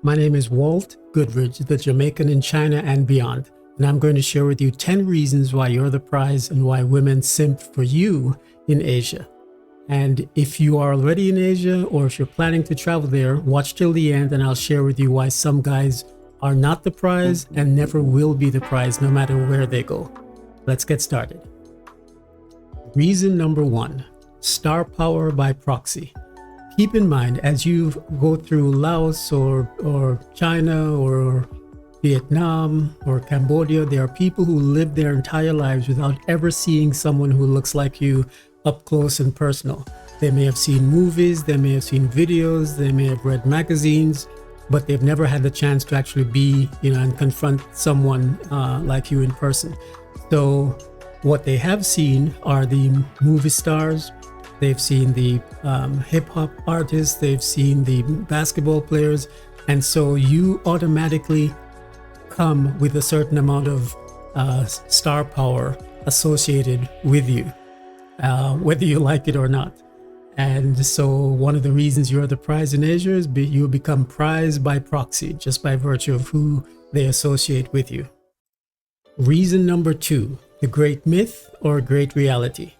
My name is Walt Goodridge, the Jamaican in China and beyond, and I'm going to share with you 10 reasons why you're the prize and why women simp for you in Asia. And if you are already in Asia or if you're planning to travel there, watch till the end and I'll share with you why some guys are not the prize and never will be the prize no matter where they go. Let's get started. Reason number 1, star power by proxy. Keep in mind, as you go through Laos or China or Vietnam or Cambodia, there are people who live their entire lives without ever seeing someone who looks like you up close and personal. They may have seen movies, they may have seen videos, they may have read magazines, but they've never had the chance to actually be, and confront someone like you in person. So what they have seen are the movie stars. They've seen the hip-hop artists, they've seen the basketball players, and so you automatically come with a certain amount of star power associated with you, whether you like it or not. And so one of the reasons you're the prize in Asia is you become prize by proxy, just by virtue of who they associate with you. Reason number 2, the great myth or great reality.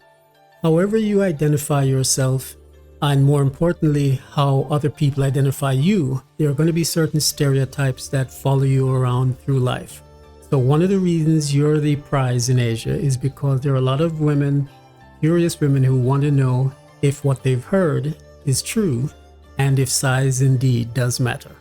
However you identify yourself, and more importantly, how other people identify you, there are going to be certain stereotypes that follow you around through life. So one of the reasons you're the prize in Asia is because there are a lot of women, curious women, who want to know if what they've heard is true and if size indeed does matter.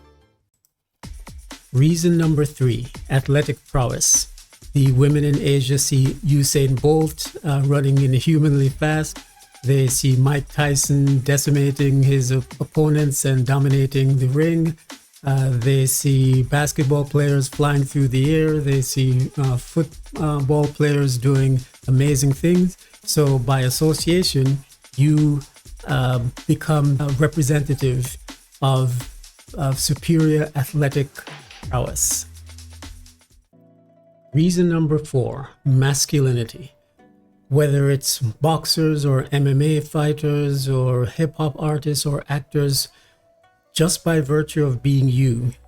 Reason number 3, athletic prowess. The women in Asia see Usain Bolt running inhumanly fast. They see Mike Tyson decimating his opponents and dominating the ring. They see basketball players flying through the air. They see football players doing amazing things. So by association, you become a representative of superior athletic prowess. Reason number 4, masculinity. Whether it's boxers or MMA fighters or hip-hop artists or actors, just by virtue of being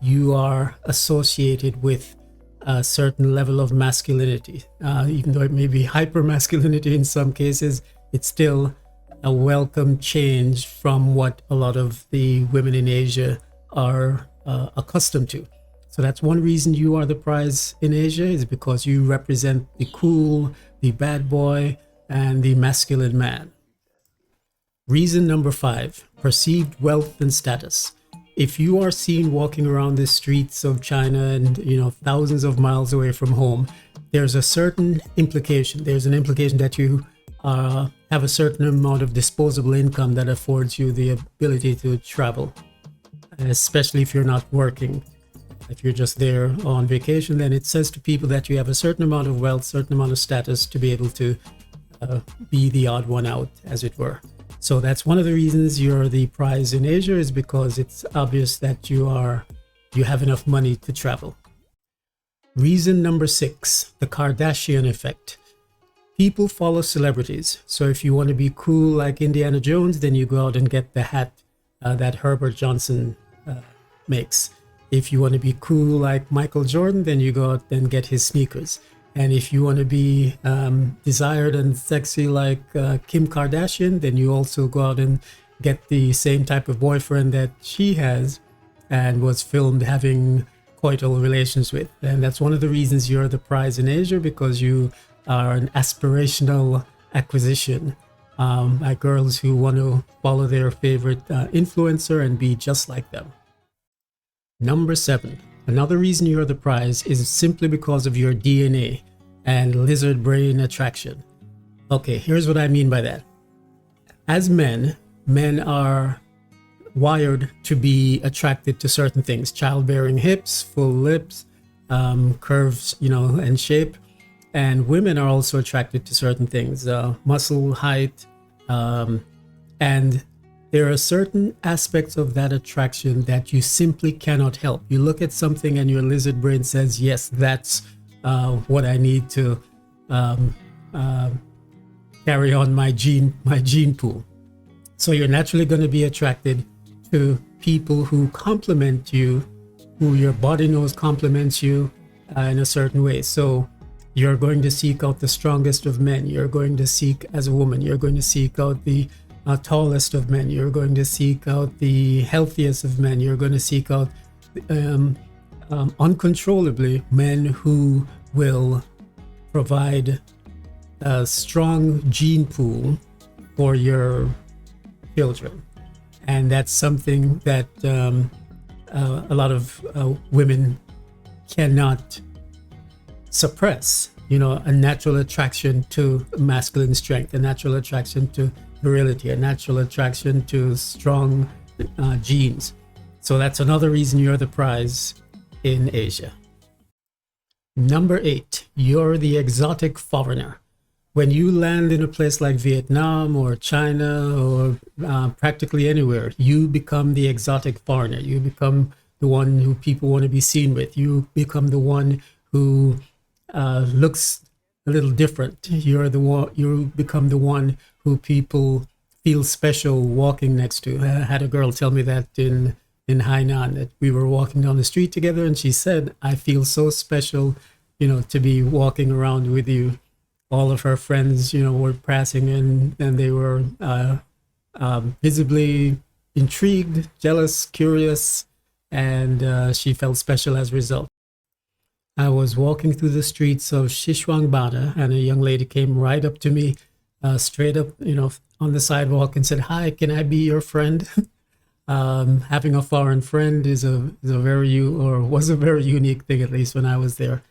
you are associated with a certain level of masculinity. Even though it may be hyper-masculinity in some cases, it's still a welcome change from what a lot of the women in Asia are accustomed to. So that's one reason you are the prize in Asia, is because you represent the cool, the bad boy, and the masculine man. Reason number 5, perceived wealth and status. If you are seen walking around the streets of China and thousands of miles away from home, there's a certain implication. There's an implication that you have a certain amount of disposable income that affords you the ability to travel, especially if you're not working. If you're just there on vacation, then it says to people that you have a certain amount of wealth, certain amount of status to be able to be the odd one out, as it were. So that's one of the reasons you're the prize in Asia, is because it's obvious that you have enough money to travel. Reason number 6, the Kardashian effect. People follow celebrities. So if you want to be cool like Indiana Jones, then you go out and get the hat that Herbert Johnson makes. If you want to be cool like Michael Jordan, then you go out and get his sneakers. And if you want to be desired and sexy like Kim Kardashian, then you also go out and get the same type of boyfriend that she has and was filmed having coital relations with. And that's one of the reasons you're the prize in Asia, because you are an aspirational acquisition, like girls who want to follow their favorite influencer and be just like them. Number 7, another reason you're the prize is simply because of your DNA and lizard brain attraction. Okay, here's what I mean by that. As men are wired to be attracted to certain things: childbearing hips, full lips, curves, and shape. And women are also attracted to certain things, muscle, height, and there are certain aspects of that attraction that you simply cannot help. You look at something and your lizard brain says, yes, that's what I need to carry on my gene pool. So you're naturally going to be attracted to people who complement you who your body knows complements you in a certain way. So you're going to seek out the strongest of men. You're going to seek, as a woman, you're going to seek out the tallest of men. You're going to seek out the healthiest of men. You're going to seek out uncontrollably men who will provide a strong gene pool for your children. And that's something that a lot of women cannot suppress. A natural attraction to masculine strength, a natural attraction to virility, a natural attraction to strong genes. So that's another reason you're the prize in Asia. Number 8, you're the exotic foreigner. When you land in a place like Vietnam or China or practically anywhere, you become the exotic foreigner. You become the one who people want to be seen with. You become the one who looks a little different. You become the one who people feel special walking next to. I had a girl tell me that in Hainan, that we were walking down the street together, and she said, "I feel so special, to be walking around with you." All of her friends, were passing, and they were visibly intrigued, jealous, curious, and she felt special as a result. I was walking through the streets of Xishuangbanna, and a young lady came right up to me, straight up, on the sidewalk, and said, "Hi, can I be your friend?" Having a foreign friend was a very unique thing, at least when I was there.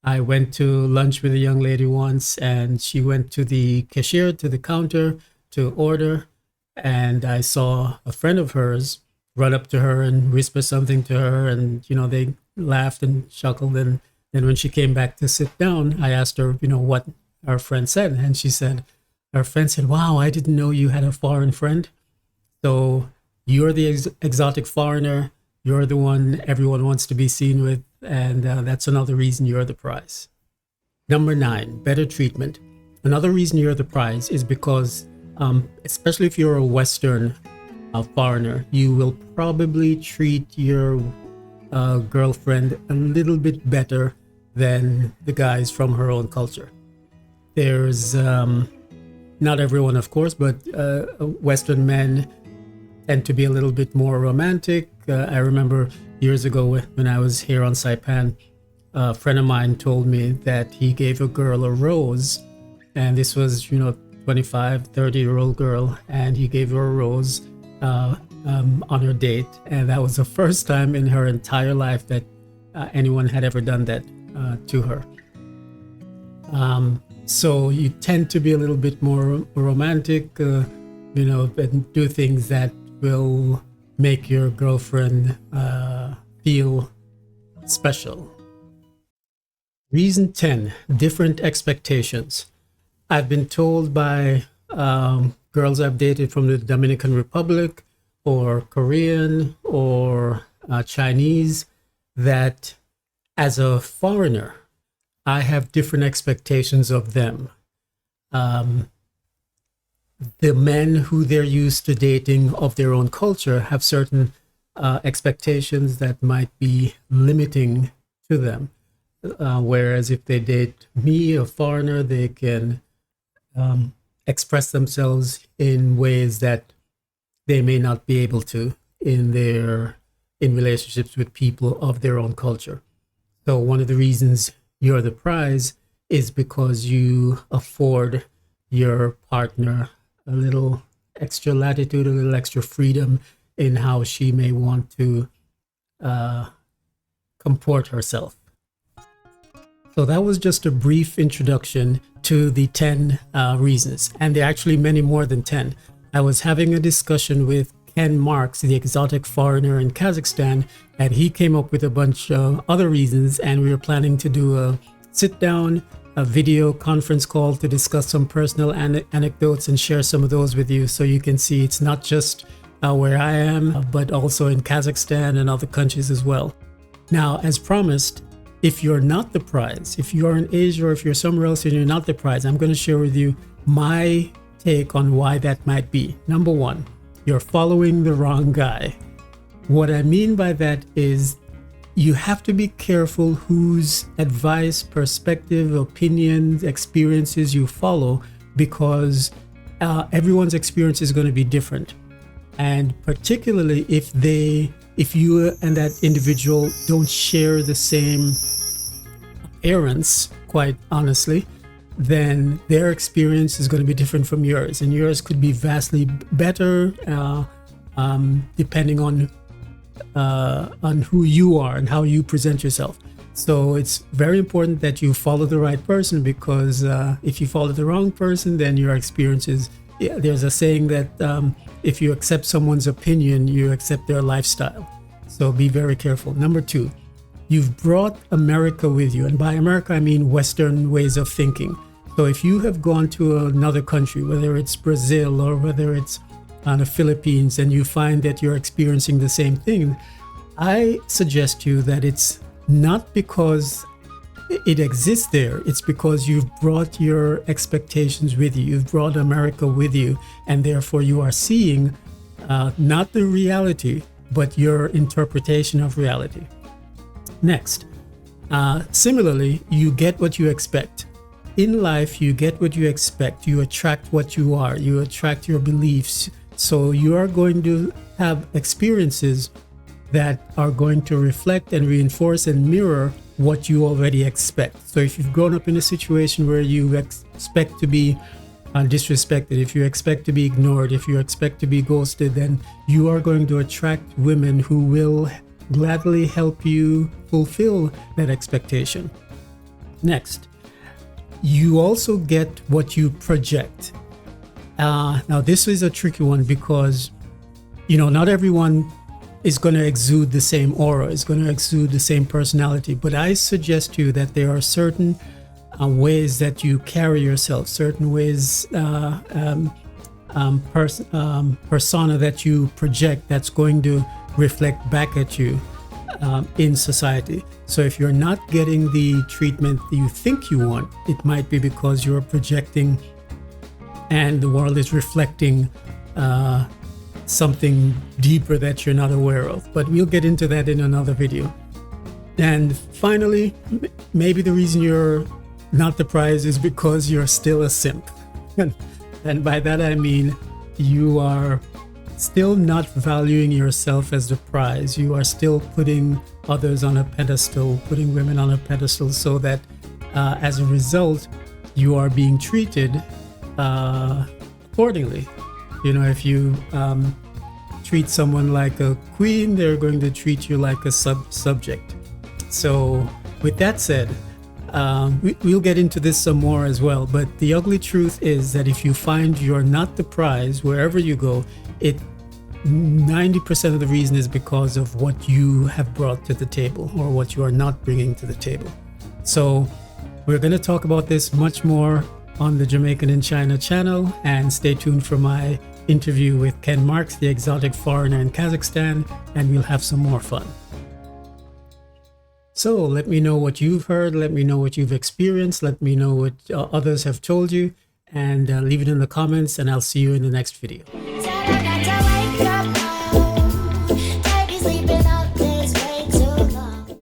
I went to lunch with a young lady once, and she went to the cashier, to the counter, to order, and I saw a friend of hers run up to her and whisper something to her, and they laughed and chuckled. And then when she came back to sit down, I asked her, what our friend said, and her friend said, "Wow, I didn't know you had a foreign friend." So you're the exotic foreigner. You're the one everyone wants to be seen with, and that's another reason you're the prize. Number 9, better treatment. Another reason you're the prize is because, especially if you're a Western foreigner, you will probably treat your girlfriend a little bit better than the guys from her own culture. There's, not everyone, of course, but Western men tend to be a little bit more romantic. I remember years ago when I was here on Saipan, a friend of mine told me that he gave a girl a rose, and this was 25, 30-year-old girl, and he gave her a rose on her date, and that was the first time in her entire life that anyone had ever done that to her. So you tend to be a little bit more romantic, and do things that will make your girlfriend feel special. Reason 10, different expectations. I've been told by girls I've dated from the Dominican Republic or Korean or Chinese that as a foreigner, I have different expectations of them. The men who they're used to dating of their own culture have certain expectations that might be limiting to them. Whereas if they date me, a foreigner, they can express themselves in ways that they may not be able to in relationships with people of their own culture. So one of the reasons you're the prize is because you afford your partner a little extra latitude, a little extra freedom in how she may want to comport herself. So that was just a brief introduction to the 10 reasons, and there are actually many more than 10. I was having a discussion with Ken Marks, the exotic foreigner in Kazakhstan, and he came up with a bunch of other reasons, and we were planning to do a sit-down, a video conference call to discuss some personal anecdotes and share some of those with you, so you can see it's not just where I am, but also in Kazakhstan and other countries as well. Now, as promised, if you're not the prize, if you're in Asia or if you're somewhere else and you're not the prize, I'm going to share with you my take on why that might be. Number 1, you're following the wrong guy. What I mean by that is you have to be careful whose advice, perspective, opinions, experiences you follow, because everyone's experience is going to be different. And particularly if you and that individual don't share the same appearance, quite honestly, then their experience is going to be different from yours, and yours could be vastly better depending on who you are and how you present yourself. So it's very important that you follow the right person, because if you follow the wrong person, then your experiences, there's a saying that if you accept someone's opinion, you accept their lifestyle. So be very careful. Number 2, you've brought America with you. And by America, I mean Western ways of thinking. So if you have gone to another country, whether it's Brazil or whether it's the Philippines, and you find that you're experiencing the same thing, I suggest to you that it's not because it exists there, it's because you've brought your expectations with you. You've brought America with you, and therefore you are seeing not the reality, but your interpretation of reality. Next, similarly, you get what you expect. In life, you get what you expect. You attract what you are. You attract your beliefs. So you are going to have experiences that are going to reflect and reinforce and mirror what you already expect. So if you've grown up in a situation where you expect to be disrespected, if you expect to be ignored, if you expect to be ghosted, then you are going to attract women who will gladly help you fulfill that expectation. Next, you also get what you project. Now, this is a tricky one, because, not everyone is going to exude the same aura, is going to exude the same personality. But I suggest to you that there are certain ways that you carry yourself, certain ways, persona that you project that's going to reflect back at you in society. So if you're not getting the treatment that you think you want, it might be because you're projecting and the world is reflecting something deeper that you're not aware of. But we'll get into that in another video. And finally, maybe the reason you're not the prize is because you're still a simp. And by that I mean you are still not valuing yourself as the prize. You are still putting others on a pedestal, putting women on a pedestal, so that as a result, you are being treated accordingly. If you treat someone like a queen, they're going to treat you like a subject. So with that said, we'll get into this some more as well, but the ugly truth is that if you find you're not the prize wherever you go, 90% of the reason is because of what you have brought to the table or what you are not bringing to the table. So we're going to talk about this much more on the Jamaican in China channel, and stay tuned for my interview with Ken Marks, the exotic foreigner in Kazakhstan, and we'll have some more fun. So let me know what you've heard, let me know what you've experienced, let me know what others have told you, and leave it in the comments, and I'll see you in the next video.